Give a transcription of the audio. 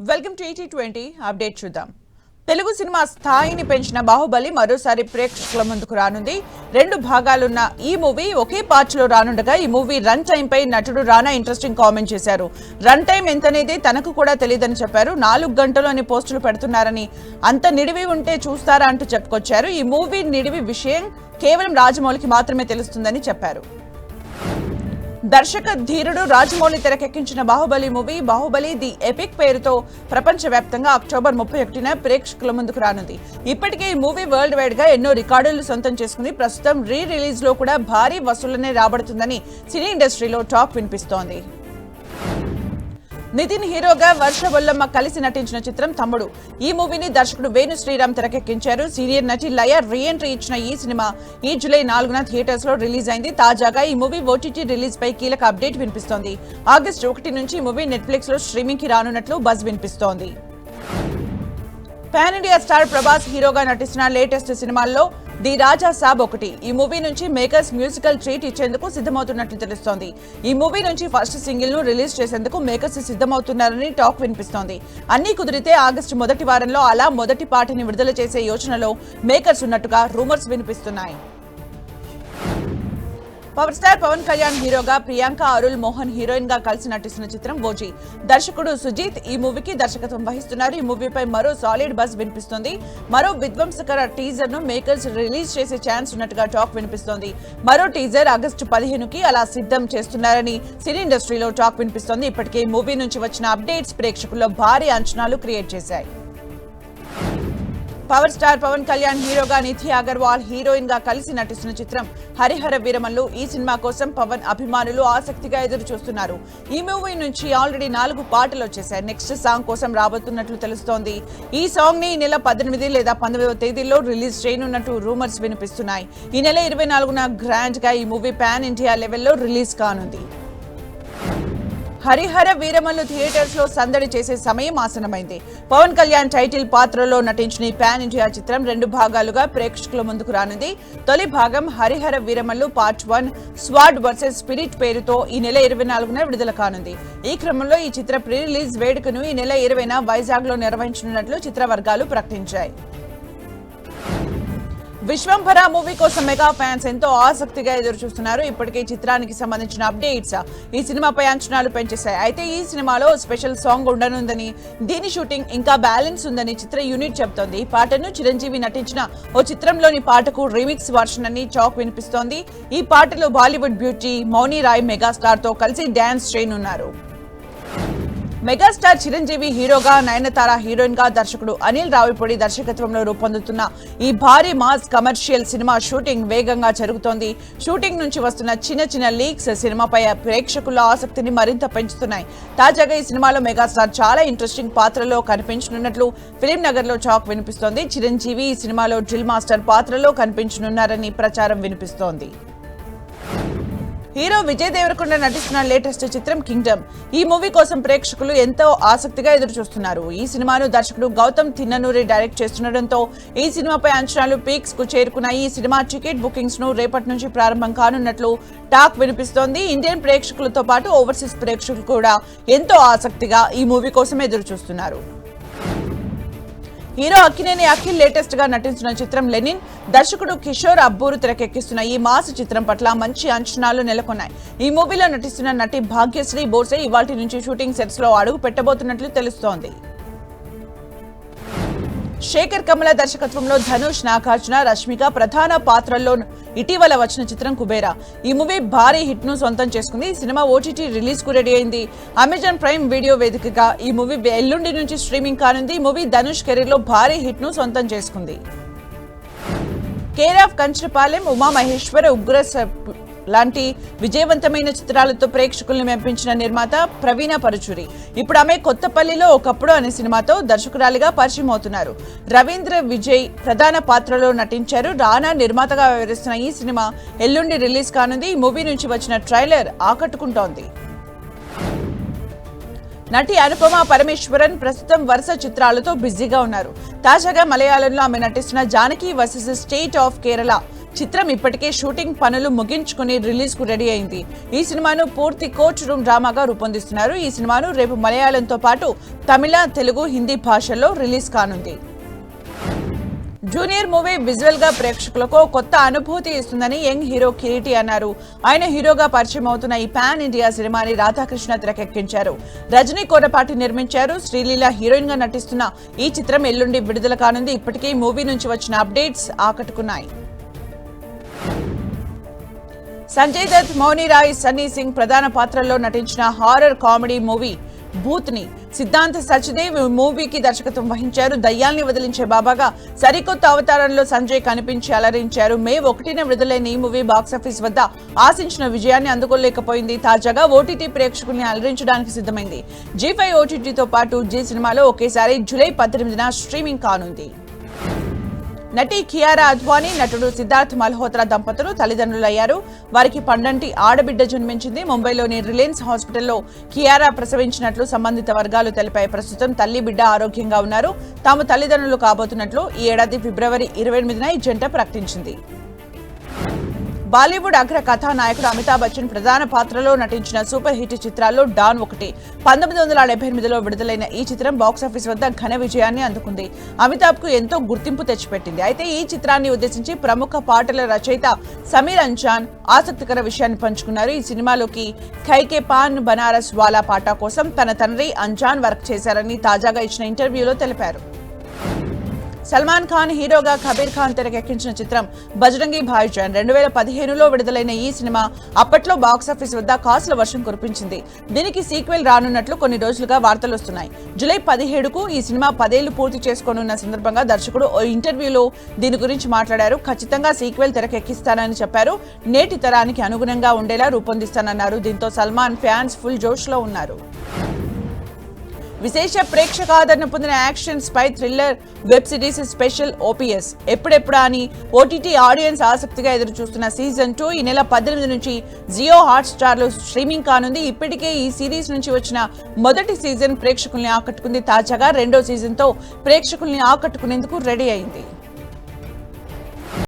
Welcome to ET20 update చూద్దాం. Telugu cinema స్థాయిని పెంచిన బాహుబలి మరోసారి ప్రేక్షకుల ముందుకు రానుంది. 2 భాగాలున్న ఈ మూవీ ఒకే పార్ట్ లో రానుండగా ఈ మూవీ రన్ టైం పై నటుడు రానా ఇంట్రెస్టింగ్ కామెంట్ చేశారు. రన్ టైం ఎంతనేది తనకు కూడా తెలియదని చెప్పారు. 4 గంటలు అని పోస్టులు పెడుతున్నారని, అంత నిడివి ఉంటే చూస్తారా అంటూ చెప్పుకొచ్చారు. ఈ మూవీ నిడివి విషయం కేవలం రాజమౌళికి మాత్రమే తెలుస్తుందని చెప్పారు. దర్శక ధీరుడు రాజమౌళి తెరకెక్కించిన Baahubali movie Baahubali the epic పేరుతో ప్రపంచవ్యాప్తంగా అక్టోబర్ 31న ప్రేక్షకుల ముందుకు రానుంది. ఇప్పటికే ఈ మూవీ వరల్డ్ వైడ్ గా ఎన్నో రికార్డులు సొంతం చేసుకుంది. ప్రస్తుతం రిలీజ్ లో కూడా భారీ వసూళ్లనే రాబడుతుందని సినీ ఇండస్ట్రీలో టాక్ వినిపిస్తోంది. నితిన్ హీరోగా వర్ష బొల్లమ్మ కలిసి నటించిన చిత్రం తమ్ముడు. ఈ మూవీని దర్శకుడు వేణు శ్రీరామ్ తెరకెక్కించారు. సీనియర్ నటి లయ రీఎంట్రీ ఇచ్చిన ఈ సినిమా ఈ జూలై 4న థియేటర్స్ లో రిలీజ్ అయింది. తాజాగా ఈ మూవీ OTT రిలీజ్ పై కీలక అప్డేట్ వినిపిస్తోంది. ఆగస్టు 1 నుంచి ఈ మూవీ నెట్ఫ్లిక్స్ లో స్ట్రీమింగ్ కి రానున్నట్లు బజ్ వినిపిస్తోంది. పాన్ ఇండియా స్టార్ ప్రభాస్ హీరోగా నటిస్తున్న లేటెస్ట్ సినిమాల్లో ది రాజా సాబ్ ఒకటి. ఈ మూవీ నుంచి మేకర్స్ మ్యూజికల్ ట్రీట్ ఇచ్చేందుకు సిద్ధమవుతున్నట్లు తెలుస్తోంది. ఈ మూవీ నుంచి ఫస్ట్ సింగిల్ ను రిలీజ్ చేసేందుకు మేకర్స్ సిద్ధమవుతున్నారని టాక్ వినిపిస్తోంది. అన్ని కుదిరితే ఆగస్టు మొదటి వారంలో అలా మొదటి పాటని విడుదల చేసే యోచనలో మేకర్స్ ఉన్నట్టుగా రూమర్స్ వినిపిస్తున్నాయి. పవర్ స్టార్ పవన్ కళ్యాణ్ హీరోగా ప్రియాంక అరుల్ మోహన్ హీరోయిన్ గా కలిసి నటిస్తున్న చిత్రం ఓజీ. దర్శకుడు సుజీత్ ఈ మూవీకి దర్శకత్వం వహిస్తున్నారు. ఈ మూవీపై మరో సాలిడ్ బజ్ వినిపిస్తోంది. మరో విధ్వంసకర టీజర్ ను మేకర్స్ రిలీజ్ చేసే ఛాన్స్ ఉన్నట్టుగా టాక్ వినిపిస్తోంది. మరో టీజర్ ఆగస్టు 15కి అలా సిద్ధం చేస్తున్నారని సినీ ఇండస్ట్రీలో టాక్ వినిపిస్తోంది. ఇప్పటికే ఈ మూవీ నుంచి వచ్చిన అప్డేట్స్ ప్రేక్షకుల్లో భారీ అంచనాలు క్రియేట్ చేశాయి. పవర్ స్టార్ పవన్ కళ్యాణ్ హీరోగా నిధి అగర్వాల్ హీరోయిన్ గా కలిసి నటిస్తున్న చిత్రం హరిహర వీరమల్లు. ఈ సినిమా కోసం పవన్ అభిమానులు ఆసక్తిగా ఎదురు చూస్తున్నారు. ఈ మూవీ నుంచి ఆల్రెడీ 4 పాటలు వచ్చేసాయి. నెక్స్ట్ సాంగ్ కోసం రాబోతున్నట్లు తెలుస్తోంది. ఈ సాంగ్ ని ఈ నెల 18 లేదా 19వ తేదీలో రిలీజ్ చేయనున్నట్టు రూమర్స్ వినిపిస్తున్నాయి. ఈ నెల 24న గ్రాండ్ గా ఈ మూవీ పాన్ ఇండియా లెవెల్లో రిలీజ్ కానుంది. హరిహర వీరమల్లు థియేటర్స్ లో సందడి చేసే సమయం ఆసనమైంది. పవన్ కళ్యాణ్ టైటిల్ పాత్రలో నటించిన ఈ పాన్ ఇండియా చిత్రం 2 భాగాలుగా ప్రేక్షకుల ముందుకు రానుంది. తొలి భాగం Harihara Veeramallu part 1 స్వాడ్ versus spirit పేరుతో ఈ నెల 24న విడుదల కానుంది. ఈ క్రమంలో ఈ చిత్ర ప్రీ రిలీజ్ వేడుకను ఈ నెల 20న వైజాగ్ లో నిర్వహించనున్నట్లు చిత్ర వర్గాలు ప్రకటించాయి. విశ్వంభర మూవీ కోసం మెగా ఫ్యాన్స్ ఎంతో ఆసక్తిగా ఎదురు చూస్తున్నారు. ఇప్పటికే ఈ చిత్రానికి సంబంధించిన అప్డేట్స్ ఈ సినిమాపై అంచనాలు పెంచేశాయి. అయితే ఈ సినిమాలో స్పెషల్ సాంగ్ ఉండనుందని, దీని షూటింగ్ ఇంకా బ్యాలెన్స్ ఉందని చిత్ర యూనిట్ చెబుతోంది. ఈ పాటను చిరంజీవి నటించిన ఓ చిత్రంలోని పాటకు రీమిక్స్ వర్షన్ అని టాక్ వినిపిస్తోంది. ఈ పాటలో బాలీవుడ్ బ్యూటీ మౌని రాయ్ మెగాస్టార్ తో కలిసి డాన్స్ చేయనున్నారు. మెగాస్టార్ చిరంజీవి హీరోగా, నయనతార హీరోయిన్ గా దర్శకుడు అనిల్ రావిపూడి దర్శకత్వంలో రూపొందుతున్న ఈ భారీ మాస్ కమర్షియల్ సినిమా షూటింగ్ వేగంగా జరుగుతోంది. షూటింగ్ నుంచి వస్తున్న చిన్న లీక్స్ సినిమాపై ప్రేక్షకుల ఆసక్తిని మరింత పెంచుతున్నాయి. తాజాగా ఈ సినిమాలో మెగాస్టార్ చాలా ఇంట్రెస్టింగ్ పాత్రలో కనిపించనున్నట్లు ఫిలిం నగర్ లో టాక్ వినిపిస్తోంది. చిరంజీవి ఈ సినిమాలో డ్రిల్ మాస్టర్ పాత్రలో కనిపించనున్నారని ప్రచారం వినిపిస్తోంది. హీరో విజయ్ దేవరకొండ నటిస్తున్న లేటెస్ట్ చిత్రం కింగ్డమ్. ఈ మూవీ కోసం ప్రేక్షకులు ఎంతో ఆసక్తిగా ఎదురు చూస్తున్నారు. ఈ సినిమాను దర్శకుడు గౌతమ్ తిన్ననూరి డైరెక్ట్ చేస్తుండటంతో ఈ సినిమాపై అంచనాలు పీక్స్ కు చేరుకున్నాయి. ఈ సినిమా టికెట్ బుకింగ్స్ ను రేపటి నుంచి ప్రారంభం కానున్నట్లు టాక్ వినిపిస్తోంది. ఇండియన్ ప్రేక్షకులతో పాటు ఓవర్సీస్ ప్రేక్షకులు కూడా ఎంతో ఆసక్తిగా ఈ మూవీ కోసం ఎదురు చూస్తున్నారు. హీరో అక్కినేని అఖిల్ లేటెస్ట్ గా నటించిన చిత్రం లెనిన్. దర్శకుడు కిషోర్ అబ్బూరు తెరకెక్కిస్తున్న ఈ మాస్ చిత్రం పట్ల మంచి అంచనాలు నెలకొన్నాయి. ఈ మూవీలో నటిస్తున్న నటి భాగ్యశ్రీ బోర్సే ఇవాల్టి నుంచి షూటింగ్ సెట్స్ లో అడుగు పెట్టబోతున్నట్లు తెలుస్తోంది. శేఖర్ కమల దర్శకత్వంలో ధనుష్, నాగార్జున, రష్మిక ప్రధాన పాత్రల్లో ఇటీవల వచ్చిన చిత్రం కుబేరా. ఈ మూవీ భారీ హిట్ ను సొంతం చేసుకుంది. ఈ సినిమా OTT రిలీజ్ కు రెడీ అయింది. అమెజాన్ ప్రైమ్ వీడియో వేదికగా ఈ మూవీ ఎల్లుండి నుంచి స్ట్రీమింగ్ కానుంది. ఈ మూవీ ధనుష్ కెరీర్ లో భారీ హిట్ ను సొంతం చేసుకుంది. కేర్ ఆఫ్ కంచరపాలెం, ఉమా మహేశ్వర, ఉగ్ర లాంటి విజయవంతమైన చిత్రాలతో ప్రేక్షకుల్ని మెప్పించిన నిర్మాత ప్రవీణ పరుచూరి ఇప్పుడు ఆమె కొత్తపల్లిలో ఒకప్పుడు అనే సినిమాతో దర్శకురాలిగా పరిచయం అవుతున్నారు. రవీంద్ర విజయ్ ప్రధాన పాత్రలో నటించారు. రానా నిర్మాతగా వ్యవహరిస్తున్న ఈ సినిమా ఎల్లుండి రిలీజ్ కానుంది. ఈ మూవీ నుంచి వచ్చిన ట్రైలర్ ఆకట్టుకుంటోంది. నటి అనుపమ పరమేశ్వరన్ ప్రస్తుతం వరుస చిత్రాలతో బిజీగా ఉన్నారు. తాజాగా మలయాళంలో ఆమె నటిస్తున్న Janaki versus state of Kerala చిత్రం ఇప్పటికే షూటింగ్ పనులు ముగించుకుని రిలీజ్ కు రెడీ అయింది. ఈ సినిమాను పూర్తి కోర్ట్ రూమ్ డ్రామాగా రూపొందిస్తున్నారు. ఈ సినిమాను రేపు మలయాళంతో పాటు తమిళ, తెలుగు, హిందీ భాషల్లో రిలీజ్ కానుంది. జూనియర్ మూవీ విజువల్ గా ప్రేక్షకులకు కొత్త అనుభూతి ఇస్తుందని యంగ్ హీరో కిరీటి అన్నారు. ఆయన హీరోగా పరిచయం అవుతున్న ఈ పాన్ ఇండియా సినిమాని రాధాకృష్ణ తెరకెక్కించారు. రజనీ కోరపాటి నిర్మించారు. శ్రీలీల హీరోయిన్ గా నటిస్తున్న ఈ చిత్రం ఎల్లుండి విడుదల కానుంది. ఇప్పటికే ఈ మూవీ నుంచి వచ్చిన అప్డేట్స్ ఆకట్టుకున్నాయి. సంజయ్ దత్, మౌని రాయ్, సన్నీ సింగ్ ప్రధాన పాత్రల్లో నటించిన హారర్ కామెడీ మూవీ భూత్ ని సిద్ధాంత్ సచ్దేవ్ మూవీకి దర్శకత్వం వహించారు. దయ్యాల్ని వదిలించే బాబాగా సరికొత్త అవతారంలో సంజయ్ కనిపించి అలరించారు. మే 1న విడుదలైన ఈ మూవీ బాక్సాఫీస్ వద్ద ఆశించిన విజయాన్ని అందుకోలేకపోయింది. తాజాగా ఓటీటీ ప్రేక్షకుల్ని అలరించడానికి సిద్ధమైంది. G5 ఓటీటీతో పాటు జీ సినిమాలో ఒకేసారి జూలై 18న స్ట్రీమింగ్ కానుంది. నటి కియారా అద్వానీ, నటుడు సిద్ధార్థ్ మల్హోత్రా దంపతులు తల్లిదండ్రులయ్యారు. వారికి పండంటి ఆడబిడ్డ జన్మించింది. ముంబైలోని రిలయన్స్ హాస్పిటల్లో కియారా ప్రసవించినట్లు సంబంధిత వర్గాలు తెలిపాయి. ప్రస్తుతం తల్లి, బిడ్డ ఆరోగ్యంగా ఉన్నారు. తాము తల్లిదండ్రులు కాబోతున్నట్లు ఈ ఏడాది ఫిబ్రవరి 28న ఈ జంట ప్రకటించింది. బాలీవుడ్ అగ్ర కథానాయకుడు అమితాబ్ బచ్చన్ ప్రధాన పాత్రలో నటించిన సూపర్ హిట్ చిత్రాల్లో డాన్ ఒకటి. 1978లో విడుదలైన ఈ చిత్రం బాక్సాఫీస్ వద్ద ఘన విజయాన్ని అందుకుంది. అమితాబ్ కు ఎంతో గుర్తింపు తెచ్చిపెట్టింది. అయితే ఈ చిత్రాన్ని ఉద్దేశించి ప్రముఖ పాటల రచయిత సమీర్ అంజాన్ ఆసక్తికర విషయాన్ని పంచుకున్నారు. ఈ సినిమాలోకి ఖైకే పాన్ బనారస్ వాలా పాట కోసం తన తండ్రి అంజాన్ వర్క్ చేశారని తాజాగా ఇచ్చిన ఇంటర్వ్యూలో తెలిపారు. సల్మాన్ ఖాన్ హీరోగా కబీర్ ఖాన్ తెరకెక్కించిన చిత్రం బజరంగి భాయిజాన్ 2015లో విడుదలైన ఈ సినిమా అప్పట్లో బాక్సాఫీస్ వద్ద కాసుల వర్షం కురిపించింది. దీనికి సీక్వెల్ రానున్నట్లు కొన్ని రోజులుగా వార్తలు వస్తున్నాయి. జూలై 17కు ఈ సినిమా 10 ఏళ్లు పూర్తి చేసుకోనున్న సందర్భంగా దర్శకుడు ఓ ఇంటర్వ్యూలో దీని గురించి మాట్లాడారు. ఖచ్చితంగా సీక్వెల్ తెరకెక్కిస్తానని చెప్పారు. నేటి తరానికి అనుగుణంగా ఉండేలా రూపొందిస్తానన్నారు. దీంతో సల్మాన్ ఫ్యాన్స్ ఫుల్ జోష్లో ఉన్నారు. విశేష ప్రేక్షక ఆదరణ పొందిన action spy thriller web series special OPS ఎప్పుడెప్పుడా అని ఓటీటీ ఆడియన్స్ ఆసక్తిగా ఎదురు చూస్తున్న సీజన్ 2 ఈ నెల 18 నుంచి జియో హాట్స్టార్ లో స్ట్రీమింగ్ కానుంది. ఇప్పటికే ఈ సిరీస్ నుంచి వచ్చిన మొదటి సీజన్ ప్రేక్షకుల్ని ఆకట్టుకుంది. తాజాగా రెండో సీజన్ తో ప్రేక్షకుల్ని ఆకట్టుకునేందుకు రెడీ అయింది.